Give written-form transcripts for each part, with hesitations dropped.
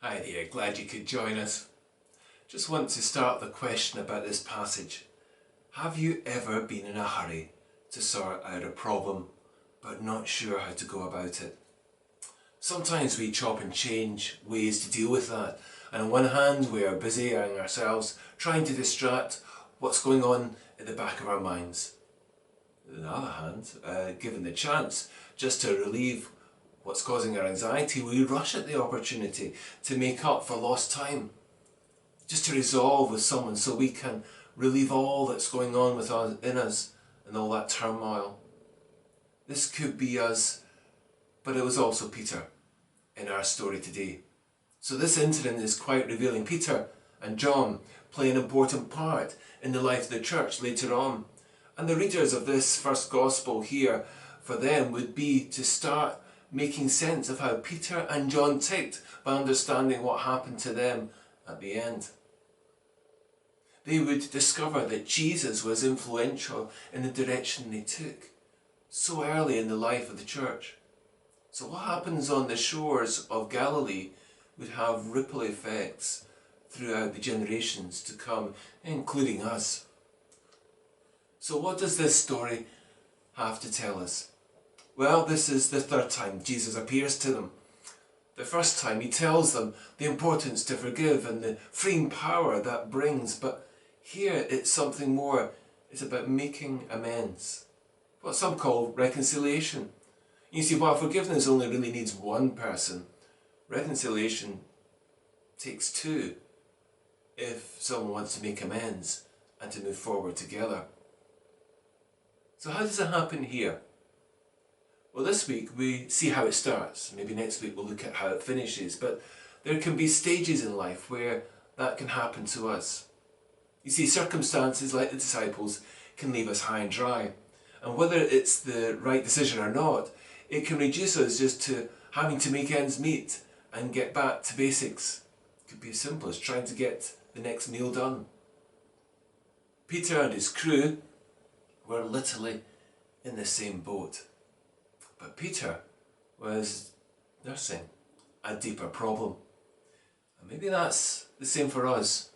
Hi there, glad you could join us. Just want to start the question about this passage. Have you ever been in a hurry to sort out a problem but not sure how to go about it? Sometimes we chop and change ways to deal with that, and on one hand we are busying ourselves trying to distract what's going on at the back of our minds. On the other hand, given the chance just to relieve what's causing our anxiety, we rush at the opportunity to make up for lost time, just to resolve with someone so we can relieve all that's going on with us, in us, and all that turmoil. This could be us, but it was also Peter in our story today. So this incident is quite revealing. Peter and John play an important part in the life of the church later on. And the readers of this first gospel here, for them, would be to start making sense of how Peter and John ticked by understanding what happened to them at the end. They would discover that Jesus was influential in the direction they took so early in the life of the church. So what happens on the shores of Galilee would have ripple effects throughout the generations to come, including us. So what does this story have to tell us? Well, this is the third time Jesus appears to them. The first time he tells them the importance to forgive and the freeing power that brings, but here it's something more. It's about making amends, what some call reconciliation. You see, while forgiveness only really needs one person, reconciliation takes two if someone wants to make amends and to move forward together. So how does it happen here? Well, this week we see how it starts. Maybe next week we'll look at how it finishes. But there can be stages in life where that can happen to us. You see, circumstances like the disciples can leave us high and dry. And whether it's the right decision or not, it can reduce us just to having to make ends meet and get back to basics. It could be as simple as trying to get the next meal done. Peter and his crew were literally in the same boat. But Peter was nursing a deeper problem. And maybe that's the same for us.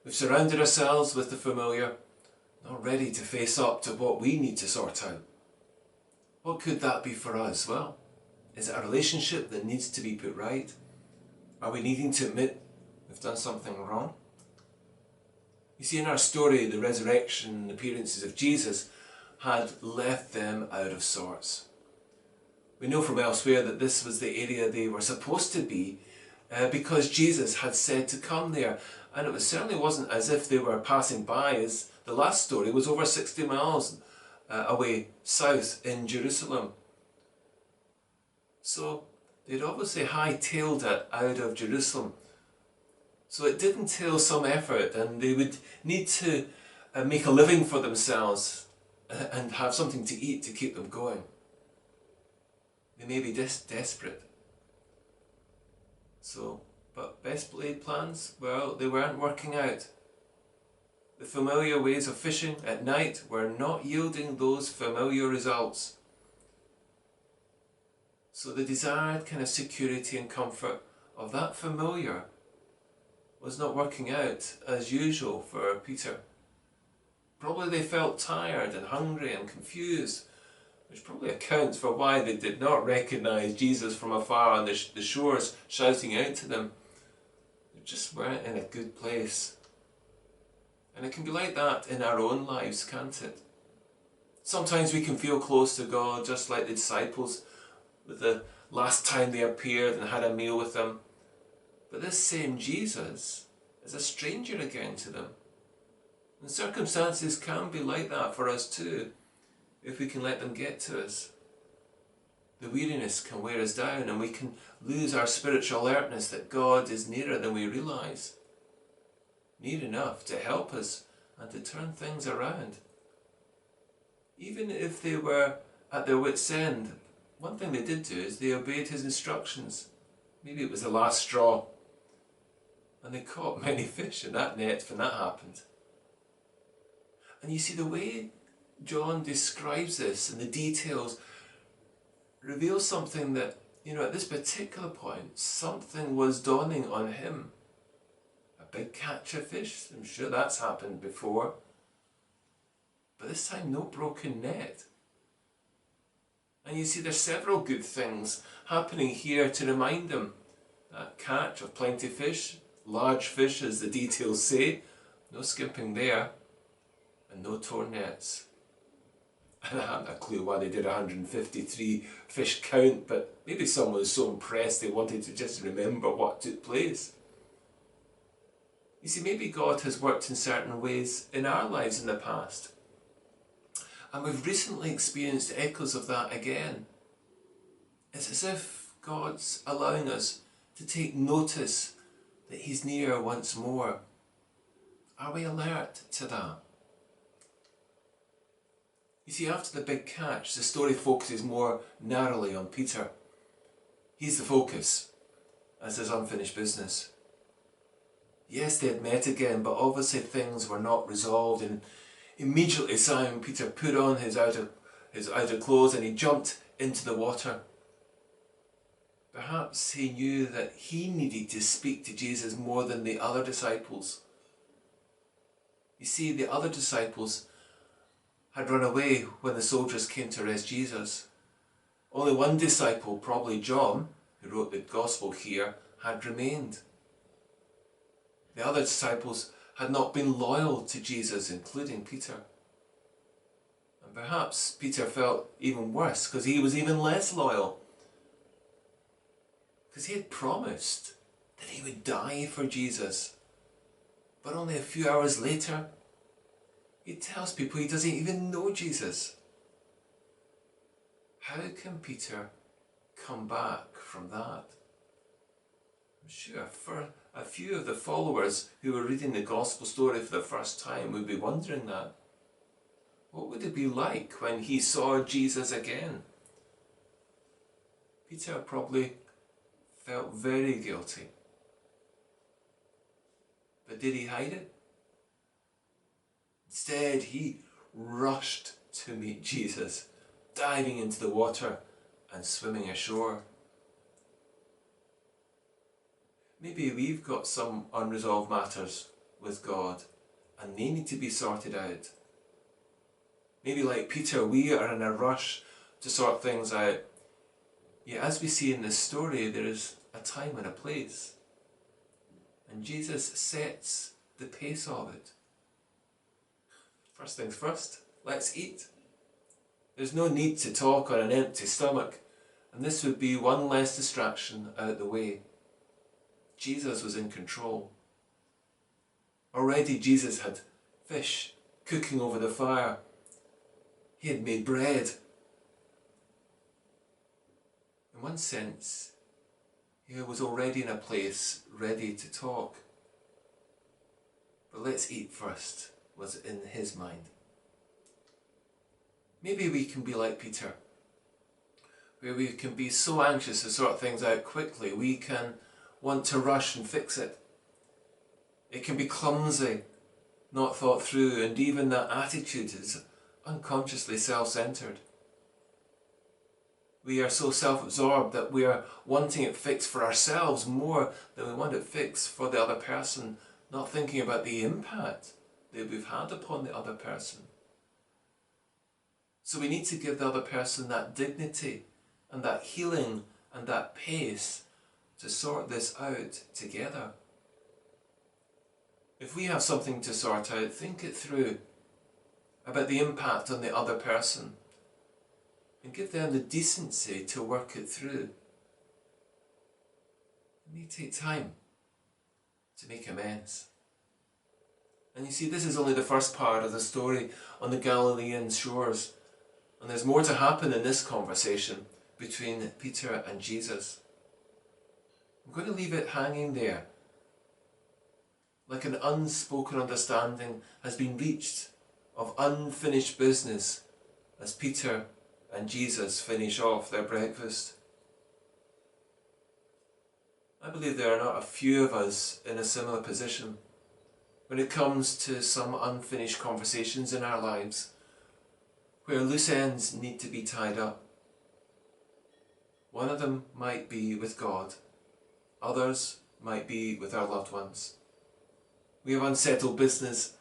We've surrounded ourselves with the familiar, not ready to face up to what we need to sort out. What could that be for us? Well, is it a relationship that needs to be put right? Are we needing to admit we've done something wrong? You see, in our story, the resurrection and appearances of Jesus had left them out of sorts. We know from elsewhere that this was the area they were supposed to be because Jesus had said to come there. And it certainly wasn't as if they were passing by, as the last story was over 60 miles away south in Jerusalem. So they'd obviously hightailed it out of Jerusalem. So it did entail some effort, and they would need to make a living for themselves and have something to eat to keep them going. They may be desperate. But best laid plans, well, they weren't working out. The familiar ways of fishing at night were not yielding those familiar results. So the desired kind of security and comfort of that familiar was not working out as usual for Peter. Probably they felt tired and hungry and confused, which probably accounts for why they did not recognise Jesus from afar on the shores shouting out to them. They just weren't in a good place. And it can be like that in our own lives, can't it? Sometimes we can feel close to God, just like the disciples with the last time they appeared and had a meal with them. But this same Jesus is a stranger again to them. And circumstances can be like that for us too, if we can let them get to us. The weariness can wear us down, and we can lose our spiritual alertness that God is nearer than we realise. Near enough to help us and to turn things around. Even if they were at their wits' end, one thing they did do is they obeyed his instructions. Maybe it was the last straw. And they caught many fish in that net when that happened. And you see, the way John describes this and the details reveals something that at this particular point, something was dawning on him. A big catch of fish, I'm sure that's happened before. But this time, no broken net. And you see, there's several good things happening here to remind him. That catch of plenty of fish, large fish as the details say, no skimping there, and no torn nets. And I haven't a clue why they did 153 fish count, but maybe someone was so impressed they wanted to just remember what took place. You see, maybe God has worked in certain ways in our lives in the past. And we've recently experienced echoes of that again. It's as if God's allowing us to take notice that He's near once more. Are we alert to that? You see, after the big catch, the story focuses more narrowly on Peter. He's the focus, as his unfinished business. Yes, they had met again, but obviously things were not resolved, and immediately Simon Peter put on his outer clothes and he jumped into the water. Perhaps he knew that he needed to speak to Jesus more than the other disciples. You see, the other disciples had run away when the soldiers came to arrest Jesus. Only one disciple, probably John, who wrote the Gospel here, had remained. The other disciples had not been loyal to Jesus, including Peter. And perhaps Peter felt even worse because he was even less loyal. Because he had promised that he would die for Jesus. But only a few hours later, he tells people he doesn't even know Jesus. How can Peter come back from that? I'm sure for a few of the followers who were reading the gospel story for the first time would be wondering that. What would it be like when he saw Jesus again? Peter probably felt very guilty. But did he hide it? Instead, he rushed to meet Jesus, diving into the water and swimming ashore. Maybe we've got some unresolved matters with God and they need to be sorted out. Maybe like Peter, we are in a rush to sort things out. Yet as we see in this story, there is a time and a place. And Jesus sets the pace of it. First things first, let's eat. There's no need to talk on an empty stomach, and this would be one less distraction out the way. Jesus was in control. Already Jesus had fish cooking over the fire. He had made bread. In one sense, he was already in a place ready to talk. But let's eat first was in his mind. Maybe we can be like Peter, where we can be so anxious to sort things out quickly, we can want to rush and fix it. It can be clumsy, not thought through, and even that attitude is unconsciously self-centered. We are so self-absorbed that we are wanting it fixed for ourselves more than we want it fixed for the other person, not thinking about the impact that we've had upon the other person. So we need to give the other person that dignity and that healing and that pace to sort this out together. If we have something to sort out, think it through about the impact on the other person and give them the decency to work it through. It may take time to make amends. And you see, this is only the first part of the story on the Galilean shores. And there's more to happen in this conversation between Peter and Jesus. I'm going to leave it hanging there. Like an unspoken understanding has been reached of unfinished business as Peter and Jesus finish off their breakfast. I believe there are not a few of us in a similar position when it comes to some unfinished conversations in our lives, where loose ends need to be tied up. One of them might be with God, others might be with our loved ones. We have unsettled business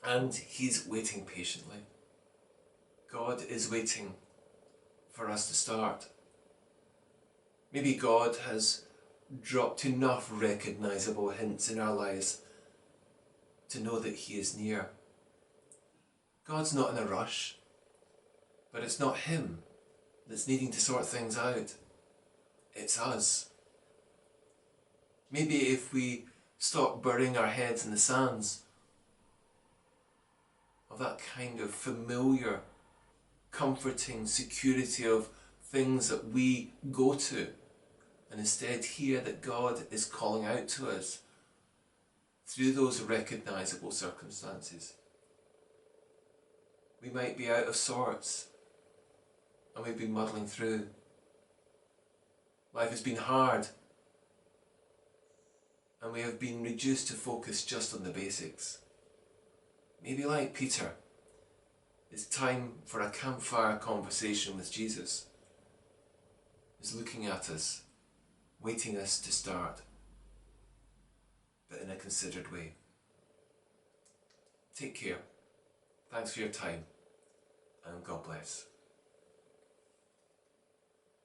and He's waiting patiently. God is waiting for us to start. Maybe God has dropped enough recognisable hints in our lives to know that He is near. God's not in a rush, but it's not Him that's needing to sort things out. It's us. Maybe if we stop burying our heads in the sands of that kind of familiar, comforting security of things that we go to, and instead hear that God is calling out to us through those recognisable circumstances. We might be out of sorts and we've been muddling through. Life has been hard and we have been reduced to focus just on the basics. Maybe like Peter, it's time for a campfire conversation with Jesus. He's looking at us, waiting us to start, but in a considered way. Take care. Thanks for your time, and God bless.